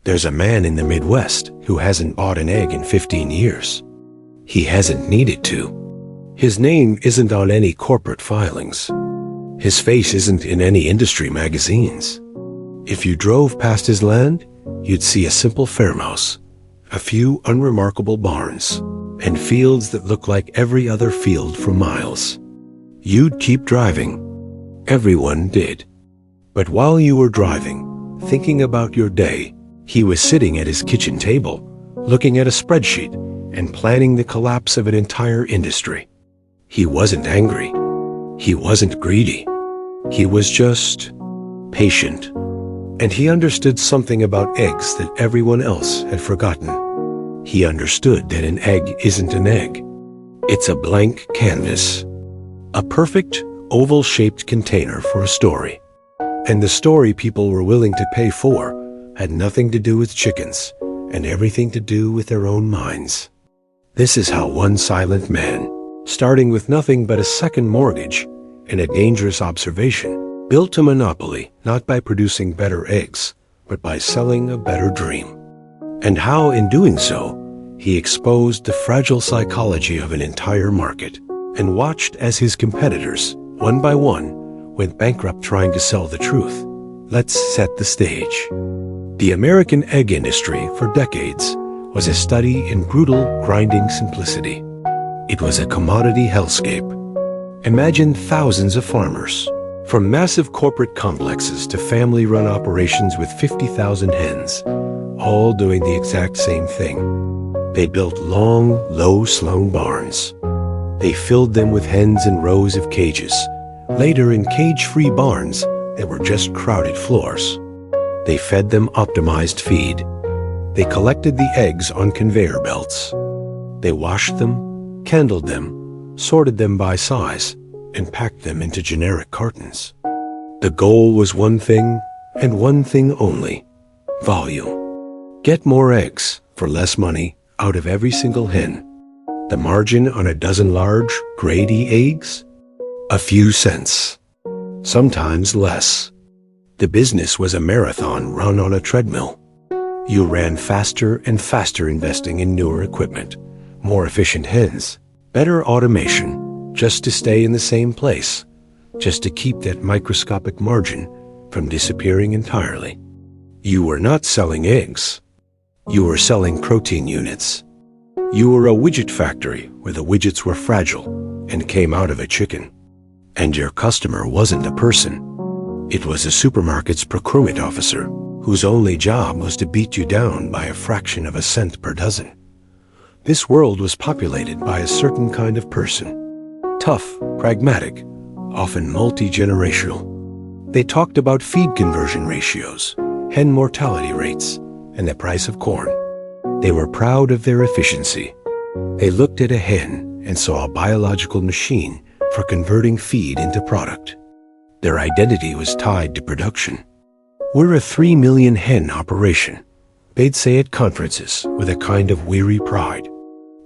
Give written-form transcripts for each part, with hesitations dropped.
There's a man in the Midwest who hasn't bought an egg in 15 years. He hasn't needed to. His name isn't on any corporate filings. His face isn't in any industry magazines. If you drove past his land, you'd see a simple farmhouse, a few unremarkable barns, and fields that look like every other field for miles. You'd keep driving. Everyone did. But while you were driving, thinking about your day, he was sitting at his kitchen table, looking at a spreadsheet and planning the collapse of an entire industry. He wasn't angry. He wasn't greedy. He was just patient. And he understood something about eggs that everyone else had forgotten. He understood that an egg isn't an egg. It's a blank canvas. A perfect, oval-shaped container for a story. And the story people were willing to pay for had nothing to do with chickens and everything to do with their own minds. This is how one silent man, starting with nothing but a second mortgage and a dangerous observation, built a monopoly not by producing better eggs, but by selling a better dream. And how, in doing so, he exposed the fragile psychology of an entire market and watched as his competitors, one by one, went bankrupt trying to sell the truth. Let's set the stage. The American egg industry for decades was a study in brutal, grinding simplicity. It was a commodity hellscape. Imagine thousands of farmers, from massive corporate complexes to family-run operations with 50,000 hens, all doing the exact same thing. They built long, low-slung barns. They filled them with hens in rows of cages, later in cage-free barns that were just crowded floors. They fed them optimized feed. They collected the eggs on conveyor belts. They washed them, candled them, sorted them by size, and packed them into generic cartons. The goal was one thing, and one thing only: volume. Get more eggs for less money out of every single hen. The margin on a dozen large, grade E eggs? A few cents. Sometimes less. The business was a marathon run on a treadmill. You ran faster and faster, investing in newer equipment, more efficient hens, better automation, just to stay in the same place, just to keep that microscopic margin from disappearing entirely. You were not selling eggs. You were selling protein units. You were a widget factory where the widgets were fragile and came out of a chicken. And your customer wasn't a person. It was a supermarket's procurement officer whose only job was to beat you down by a fraction of a cent per dozen. This world was populated by a certain kind of person. Tough, pragmatic, often multi-generational. They talked about feed conversion ratios, hen mortality rates, and the price of corn. They were proud of their efficiency. They looked at a hen and saw a biological machine for converting feed into product. Their identity was tied to production. We're a 3 million hen operation, they'd say at conferences with a kind of weary pride.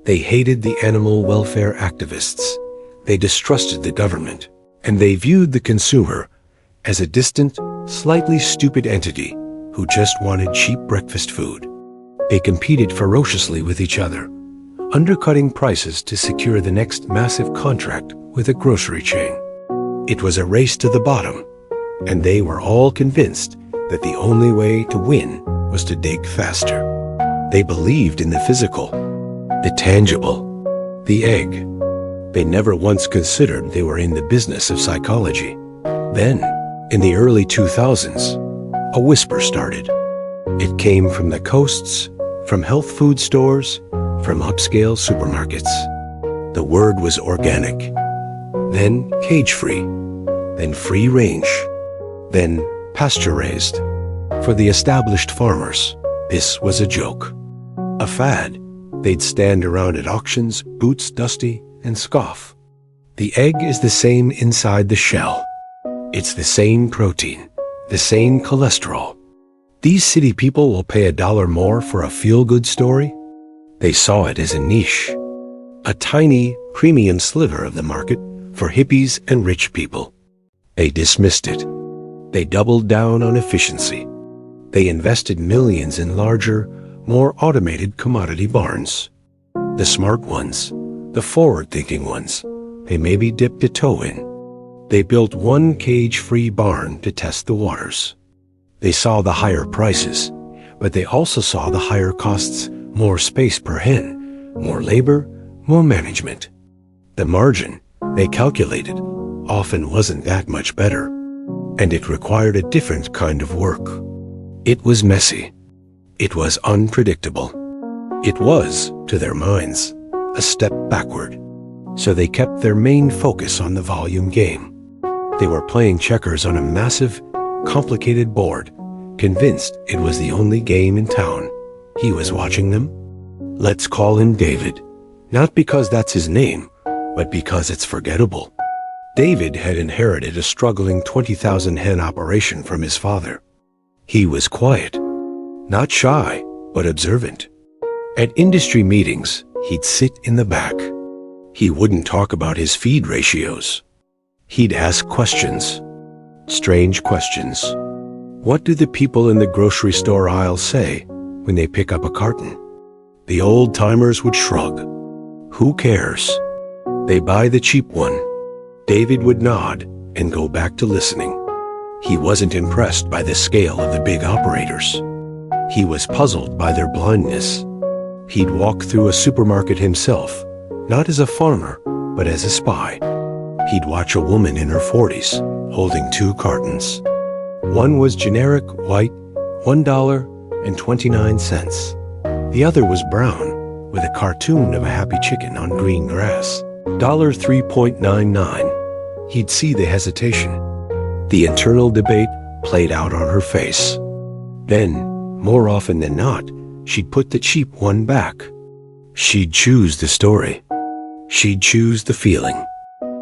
They hated the animal welfare activists. They distrusted the government, and they viewed the consumer as a distant, slightly stupid entity who just wanted cheap breakfast food. They competed ferociously with each other, undercutting prices to secure the next massive contract with a grocery chain. It was a race to the bottom, and they were all convinced that the only way to win was to dig faster. They believed in the physical, the tangible, the egg. They never once considered they were in the business of psychology. Then, in the early 2000s, a whisper started. It came from the coasts, from health food stores, from upscale supermarkets. The word was organic, then cage-free, then free-range, then pasture-raised. For the established farmers, this was a joke, a fad. They'd stand around at auctions, boots dusty, and scoff. The egg is the same inside the shell. It's the same protein, the same cholesterol. These city people will pay $1 more for a feel-good story? They saw it as a niche, a tiny, premium sliver of the market for hippies and rich people. They dismissed it. They doubled down on efficiency. They invested millions in larger, more automated commodity barns. The smart ones, the forward-thinking ones, they maybe dipped a toe in. They built one cage-free barn to test the waters. They saw the higher prices, but they also saw the higher costs, more space per hen, more labor, more management. The margin, they calculated, often wasn't that much better, and it required a different kind of work. It was messy. It was unpredictable. It was, to their minds, a step backward. So they kept their main focus on the volume game. They were playing checkers on a massive, complicated board, convinced it was the only game in town. He was watching them. Let's call him David, not because that's his name, but because it's forgettable. David had inherited a struggling 20,000 hen operation from his father. He was quiet, not shy, but observant. At industry meetings, he'd sit in the back. He wouldn't talk about his feed ratios. He'd ask questions, strange questions. What do the people in the grocery store aisle say when they pick up a carton? The old-timers would shrug. Who cares? They buy the cheap one. David would nod and go back to listening. He wasn't impressed by the scale of the big operators. He was puzzled by their blindness. He'd walk through a supermarket himself, not as a farmer, but as a spy. He'd watch a woman in her 40s, holding 2 cartons. One was generic white, $1.29. The other was brown, with a cartoon of a happy chicken on green grass, $3.99. He'd see the hesitation. The internal debate played out on her face. Then, more often than not, she'd put the cheap one back. She'd choose the story. She'd choose the feeling.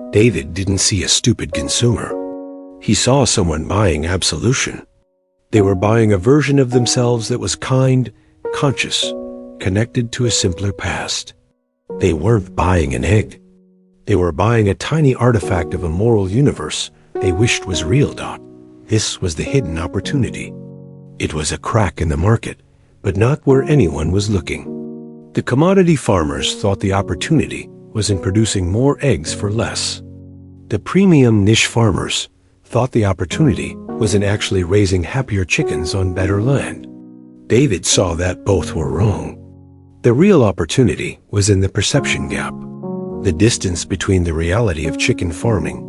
David didn't see a stupid consumer. He saw someone buying absolution. They were buying a version of themselves that was kind, conscious, connected to a simpler past. They weren't buying an egg. They were buying a tiny artifact of a moral universe they wished was real. This was the hidden opportunity. It was a crack in the market, but not where anyone was looking. The commodity farmers thought the opportunity was in producing more eggs for less. The premium niche farmers thought the opportunity was in actually raising happier chickens on better land. David saw that both were wrong. The real opportunity was in the perception gap, the distance between the reality of chicken farming,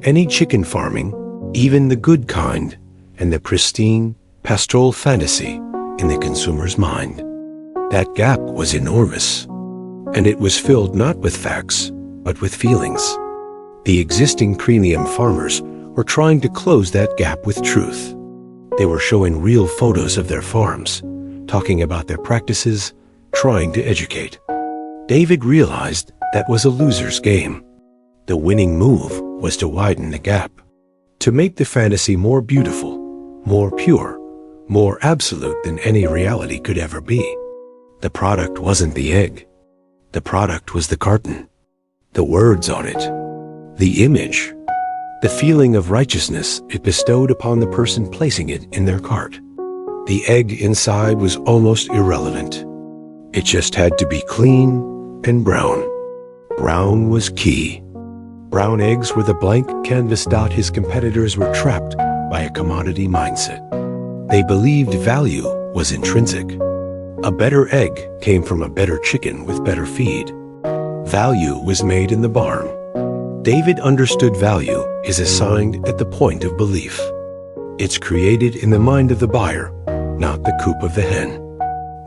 any chicken farming, even the good kind, and the pristine, pastoral fantasy in the consumer's mind. That gap was enormous, and it was filled not with facts, but with feelings. The existing premium farmers were trying to close that gap with truth. They were showing real photos of their farms, talking about their practices, trying to educate. David realized that was a loser's game. The winning move was to widen the gap, to make the fantasy more beautiful, more pure, more absolute than any reality could ever be. The product wasn't the egg. The product was the carton, the words on it, the image, the feeling of righteousness it bestowed upon the person placing it in their cart. The egg inside was almost irrelevant. It just had to be clean and brown. Brown was key. Brown eggs were the blank canvas. His competitors were trapped by a commodity mindset. They believed value was intrinsic. A better egg came from a better chicken with better feed. Value was made in the barn. David understood value is assigned at the point of belief. It's created in the mind of the buyer, not the coop of the hen.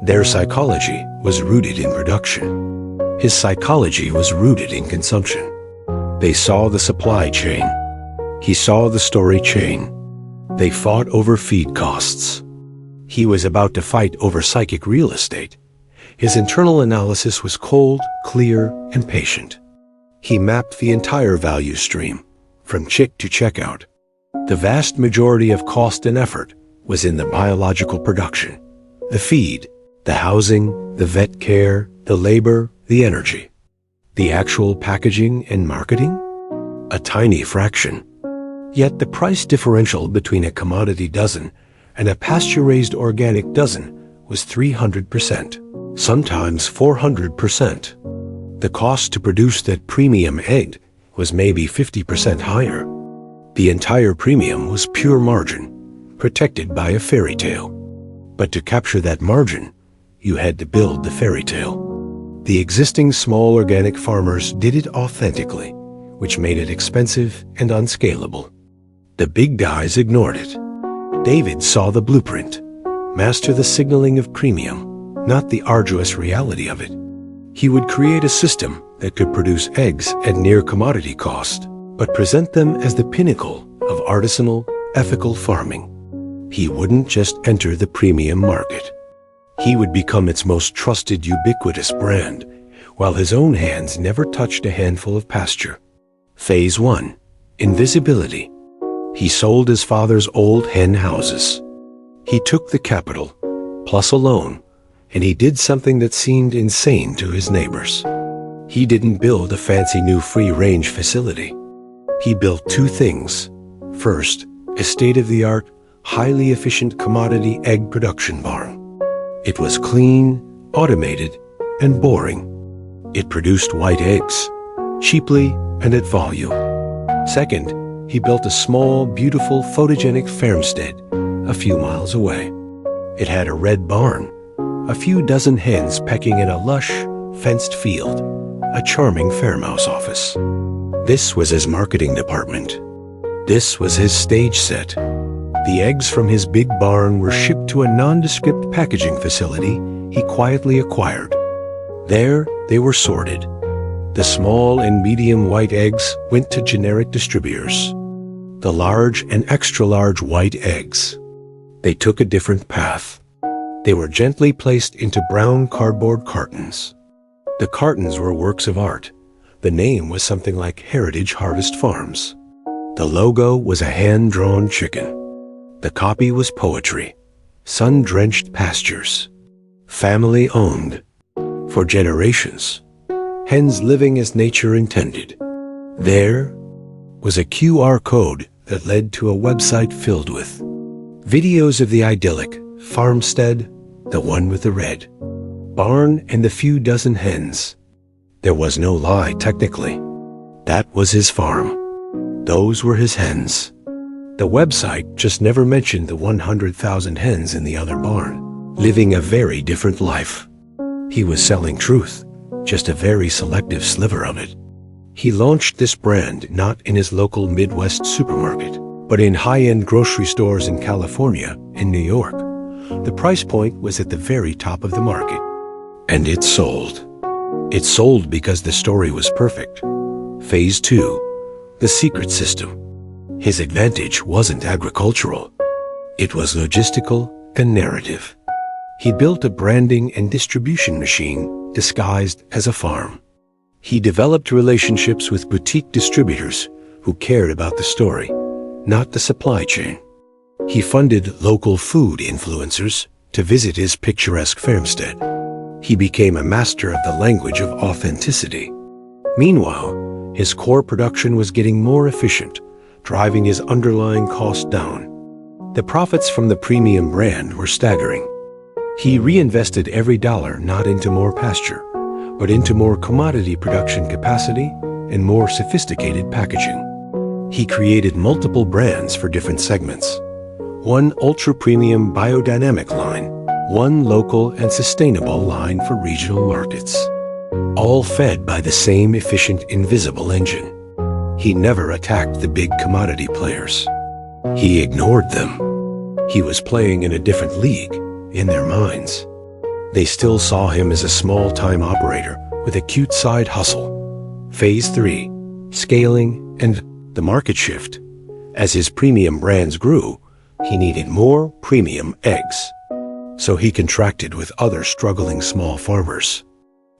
Their psychology was rooted in production. His psychology was rooted in consumption. They saw the supply chain. He saw the story chain. They fought over feed costs. He was about to fight over psychic real estate. His internal analysis was cold, clear, and patient. He mapped the entire value stream, from chick to checkout. The vast majority of cost and effort was in the biological production, the feed, the housing, the vet care, the labor, the energy. The actual packaging and marketing? A tiny fraction. Yet the price differential between a commodity dozen and a pasture-raised organic dozen was 300%, sometimes 400%. The cost to produce that premium egg was maybe 50% higher. The entire premium was pure margin, protected by a fairy tale. But to capture that margin, you had to build the fairy tale. The existing small organic farmers did it authentically, which made it expensive and unscalable. The big guys ignored it. David saw the blueprint, master the signaling of premium, not the arduous reality of it. He would create a system that could produce eggs at near commodity cost, but present them as the pinnacle of artisanal, ethical farming. He wouldn't just enter the premium market. He would become its most trusted, ubiquitous brand, while his own hands never touched a handful of pasture. Phase 1. Invisibility. He sold his father's old hen houses. He took the capital, plus a loan, and he did something that seemed insane to his neighbors. He didn't build a fancy new free-range facility. He built two things. First, a state-of-the-art, highly efficient commodity egg production barn. It was clean, automated, and boring. It produced white eggs, cheaply and at volume. Second, he built a small, beautiful, photogenic farmstead a few miles away. It had a red barn, a few dozen hens pecking in a lush, fenced field, a charming farmhouse office. This was his marketing department. This was his stage set. The eggs from his big barn were shipped to a nondescript packaging facility he quietly acquired. There, they were sorted. The small and medium white eggs went to generic distributors. The large and extra-large white eggs, they took a different path. They were gently placed into brown cardboard cartons. The cartons were works of art. The name was something like Heritage Harvest Farms. The logo was a hand-drawn chicken. The copy was poetry. Sun-drenched pastures. Family-owned. For generations. Hens living as nature intended. There was a QR code that led to a website filled with videos of the idyllic farmstead, the one with the red barn and the few dozen hens. There was no lie, technically. That was his farm. Those were his hens. The website just never mentioned the 100,000 hens in the other barn, living a very different life. He was selling truth, just a very selective sliver of it. He launched this brand not in his local Midwest supermarket, but in high-end grocery stores in California and New York. The price point was at the very top of the market. And it sold. It sold because the story was perfect. Phase 2. The secret system. His advantage wasn't agricultural. It was logistical and narrative. He built a branding and distribution machine disguised as a farm. He developed relationships with boutique distributors who cared about the story, not the supply chain. He funded local food influencers to visit his picturesque farmstead. He became a master of the language of authenticity. Meanwhile, his core production was getting more efficient, driving his underlying cost down. The profits from the premium brand were staggering. He reinvested every dollar not into more pasture, but into more commodity production capacity and more sophisticated packaging. He created multiple brands for different segments. One ultra-premium biodynamic line, one local and sustainable line for regional markets. All fed by the same efficient invisible engine. He never attacked the big commodity players. He ignored them. He was playing in a different league, in their minds. They still saw him as a small-time operator with a cute side hustle. Phase 3, scaling and the market shift. As his premium brands grew, he needed more premium eggs. So he contracted with other struggling small farmers.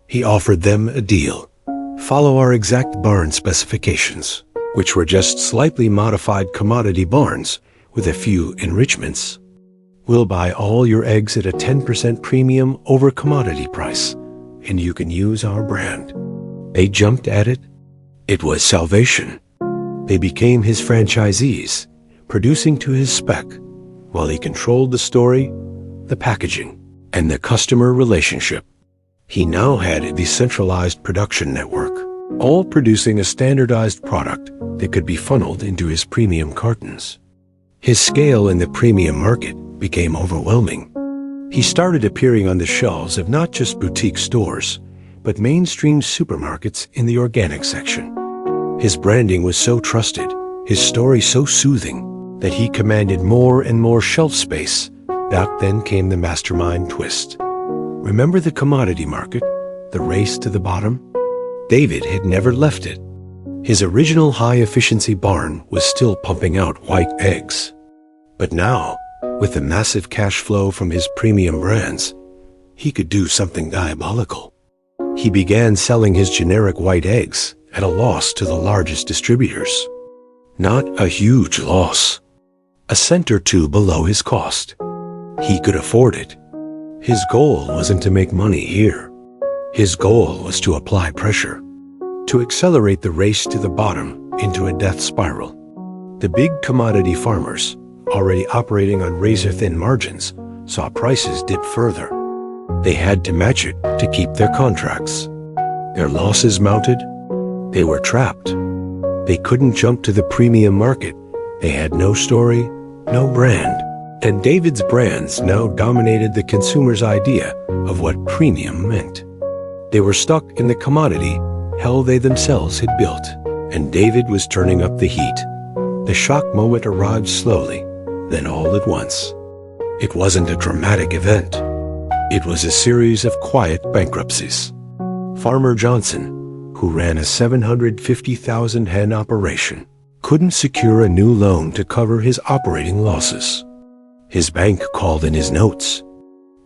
He offered them a deal. Follow our exact barn specifications, which were just slightly modified commodity barns with a few enrichments. We'll buy all your eggs at a 10% premium over commodity price, and you can use our brand. They jumped at it. It was salvation. They became his franchisees, producing to his spec, while he controlled the story, the packaging, and the customer relationship. He now had a decentralized production network, all producing a standardized product that could be funneled into his premium cartons. His scale in the premium market became overwhelming. He started appearing on the shelves of not just boutique stores, but mainstream supermarkets in the organic section. His branding was so trusted, his story so soothing, that he commanded more and more shelf space. Back then came the mastermind twist. Remember the commodity market, the race to the bottom? David had never left it. His original high-efficiency barn was still pumping out white eggs. But now, with the massive cash flow from his premium brands, he could do something diabolical. He began selling his generic white eggs at a loss to the largest distributors. Not a huge loss. A cent or two below his cost. He could afford it. His goal wasn't to make money here. His goal was to apply pressure, to accelerate the race to the bottom into a death spiral. The big commodity farmers, already operating on razor-thin margins, saw prices dip further. They had to match it to keep their contracts. Their losses mounted. They were trapped. They couldn't jump to the premium market. They had no story, no brand. And David's brands now dominated the consumer's idea of what premium meant. They were stuck in the commodity hell they themselves had built, and David was turning up the heat. The shock moment arrived slowly, then all at once. It wasn't a dramatic event. It was a series of quiet bankruptcies. Farmer Johnson, who ran a 750,000 hen operation, couldn't secure a new loan to cover his operating losses. His bank called in his notes.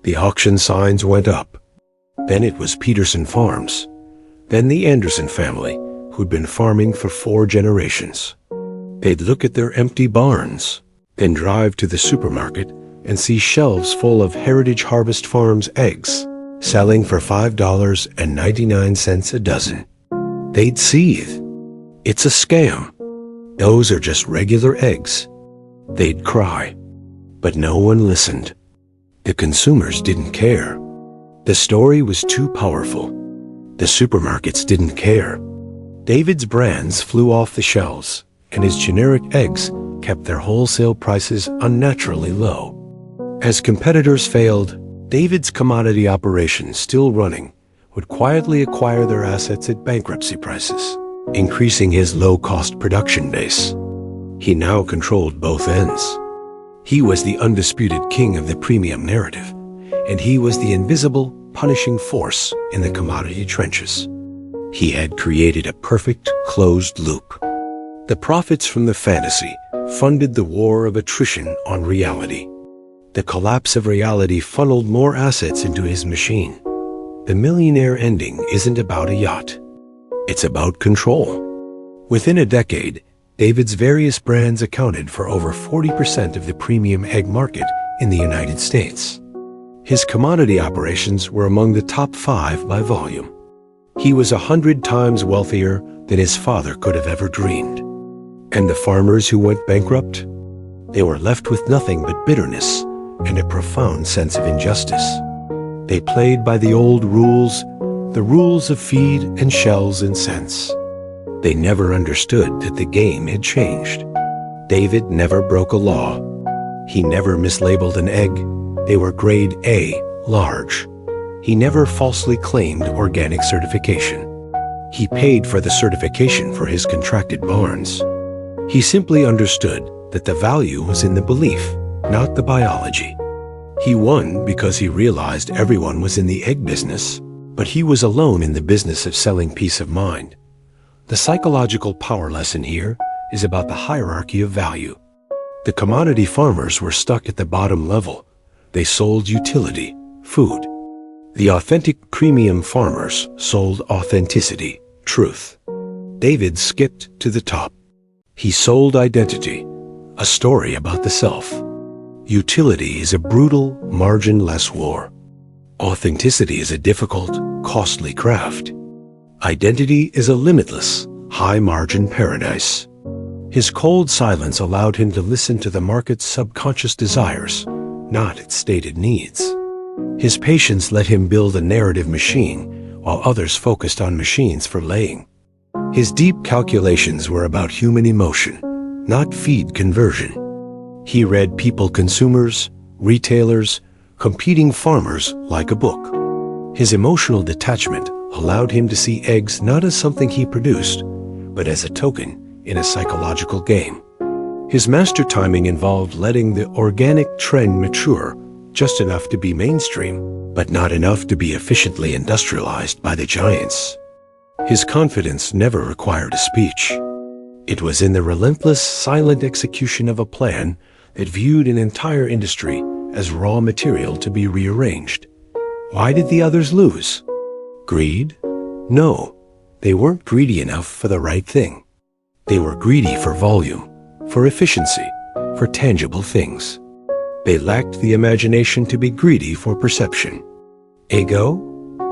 The auction signs went up. Then it was Peterson Farms. Then the Anderson family, who'd been farming for 4 generations. They'd look at their empty barns, then drive to the supermarket and see shelves full of Heritage Harvest Farms eggs, selling for $5.99 a dozen. They'd seethe. It's a scam. Those are just regular eggs. They'd cry. But no one listened. The consumers didn't care. The story was too powerful. The supermarkets didn't care. David's brands flew off the shelves, and his generic eggs kept their wholesale prices unnaturally low. As competitors failed, David's commodity operations, still running, would quietly acquire their assets at bankruptcy prices, increasing his low-cost production base. He now controlled both ends. He was the undisputed king of the premium narrative, and he was the invisible, punishing force in the commodity trenches. He had created a perfect, closed loop. The profits from the fantasy funded the war of attrition on reality. The collapse of reality funneled more assets into his machine. The millionaire ending isn't about a yacht. It's about control. Within a decade, David's various brands accounted for over 40% of the premium egg market in the United States. His commodity operations were among the top 5 by volume. He was 100 times wealthier than his father could have ever dreamed. And the farmers who went bankrupt? They were left with nothing but bitterness and a profound sense of injustice. They played by the old rules, the rules of feed and shells and cents. They never understood that the game had changed. David never broke a law. He never mislabeled an egg. They were grade A, large. He never falsely claimed organic certification. He paid for the certification for his contracted barns. He simply understood that the value was in the belief, not the biology. He won because he realized everyone was in the egg business, but he was alone in the business of selling peace of mind. The psychological power lesson here is about the hierarchy of value. The commodity farmers were stuck at the bottom level. They sold utility, food. The authentic premium farmers sold authenticity, truth. David skipped to the top. He sold identity, a story about the self. Utility is a brutal, margin-less war. Authenticity is a difficult, costly craft. Identity is a limitless, high-margin paradise. His cold silence allowed him to listen to the market's subconscious desires, not its stated needs. His patience let him build a narrative machine, while others focused on machines for laying. His deep calculations were about human emotion, not feed conversion. He read people, consumers, retailers, competing farmers like a book. His emotional detachment allowed him to see eggs not as something he produced, but as a token in a psychological game. His master timing involved letting the organic trend mature just enough to be mainstream, but not enough to be efficiently industrialized by the giants. His confidence never required a speech. It was in the relentless, silent execution of a plan that viewed an entire industry as raw material to be rearranged. Why did the others lose? Greed? No, they weren't greedy enough for the right thing. They were greedy for volume, for efficiency, for tangible things. They lacked the imagination to be greedy for perception. Ego?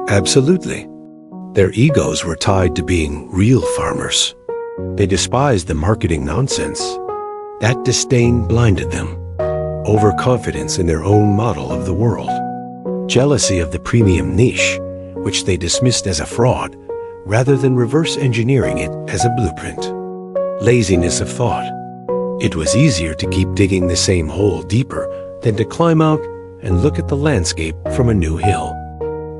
Absolutely. Their egos were tied to being real farmers. They despised the marketing nonsense. That disdain blinded them. Overconfidence in their own model of the world. Jealousy of the premium niche, which they dismissed as a fraud, rather than reverse engineering it as a blueprint. Laziness of thought. It was easier to keep digging the same hole deeper than to climb out and look at the landscape from a new hill.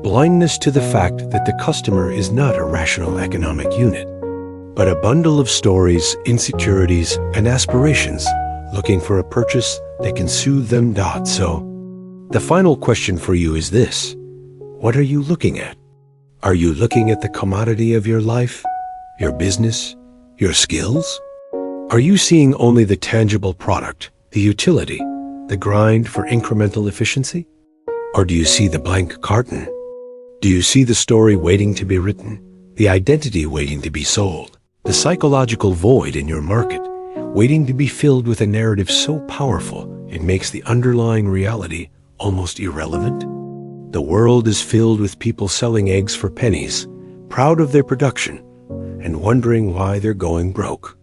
Blindness to the fact that the customer is not a rational economic unit, but a bundle of stories, insecurities, and aspirations looking for a purchase that can soothe them. So, the final question for you is this: what are you looking at? Are you looking at the commodity of your life, your business, your skills? Are you seeing only the tangible product, the utility, the grind for incremental efficiency? Or do you see the blank carton? Do you see the story waiting to be written, the identity waiting to be sold, the psychological void in your market waiting to be filled with a narrative so powerful it makes the underlying reality almost irrelevant? The world is filled with people selling eggs for pennies, proud of their production, and wondering why they're going broke.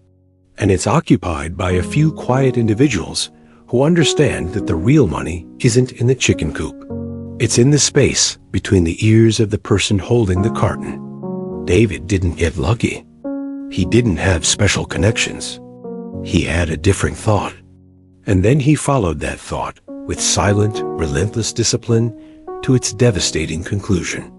And it's occupied by a few quiet individuals who understand that the real money isn't in the chicken coop. It's in the space between the ears of the person holding the carton. David didn't get lucky. He didn't have special connections. He had a different thought. And then he followed that thought with silent, relentless discipline to its devastating conclusion.